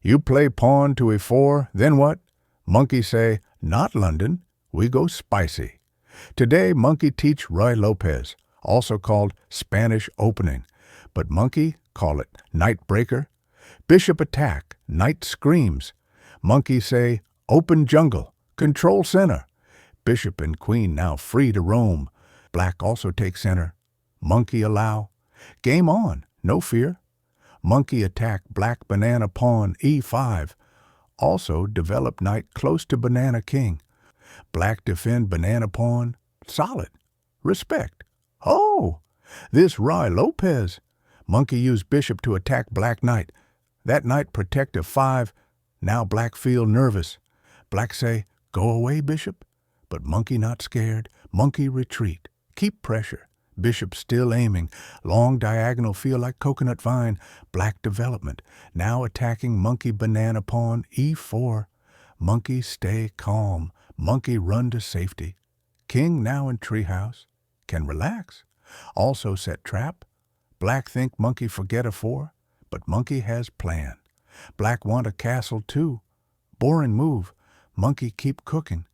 You play pawn to e4, then what? Monkey say, not London, we go spicy. Today, monkey teach Ruy Lopez, also called Spanish opening, but monkey call it night breaker. Bishop attack, knight screams. Monkey say, open jungle, control center. Bishop and queen now free to roam. Black also take center. Monkey allow. Game on, no fear. Monkey attack black banana pawn e5. Also develop knight close to banana king. Black defend banana pawn. Solid. Respect. Oh, this Ruy Lopez. Monkey use bishop to attack black knight. That knight protect f5. Now black feel nervous. Black say, go away, bishop. But monkey not scared. Monkey retreat. Keep pressure. Bishop still aiming. Long diagonal feel like coconut vine. Black development. Now attacking monkey banana pawn e4. Monkey stay calm. Monkey run to safety. King now in treehouse. Can relax. Also set trap. Black think monkey forget a4, but monkey has plan. Black want a castle too. Boring move. Monkey keep cooking.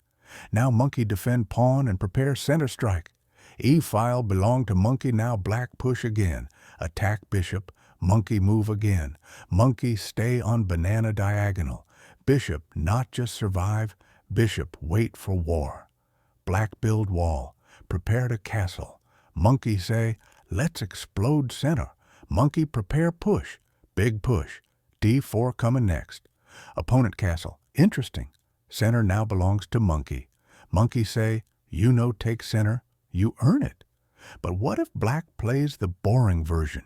Now monkey defend pawn and prepare center strike. E-file belong to monkey, now black push again. Attack bishop. Monkey move again. Monkey stay on banana diagonal. Bishop not just survive. Bishop wait for war. Black build wall. Prepare to castle. Monkey say, let's explode center. Monkey prepare push. Big push. D4 coming next. Opponent castle. Interesting. Center now belongs to monkey. Monkey say, you know take center. You earn it. But what if black plays the boring version?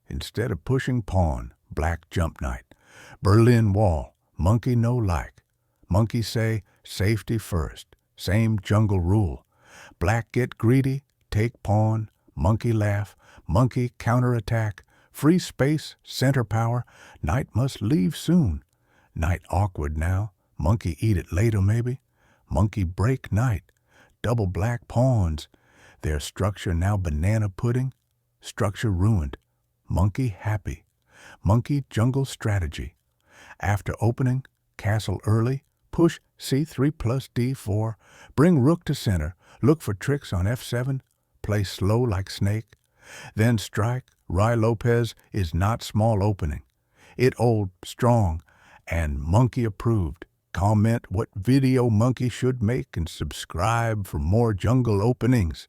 Instead of pushing pawn, black jump knight. Berlin wall. Monkey no like. Monkey say, safety first. Same jungle rule. Black get greedy, take pawn. Monkey laugh. Monkey counterattack. Free space, center power. Knight must leave soon. Knight awkward now. Monkey eat it later maybe. Monkey break knight. Double black pawns. Their structure now banana pudding. Structure ruined. Monkey happy. Monkey jungle strategy. After opening, castle early. Push c3 plus d4. Bring rook to center. Look for tricks on f7. Play slow like snake. Then strike. Ruy Lopez is not small opening. It old, strong, and monkey approved. Comment what video monkey should make and subscribe for more jungle openings.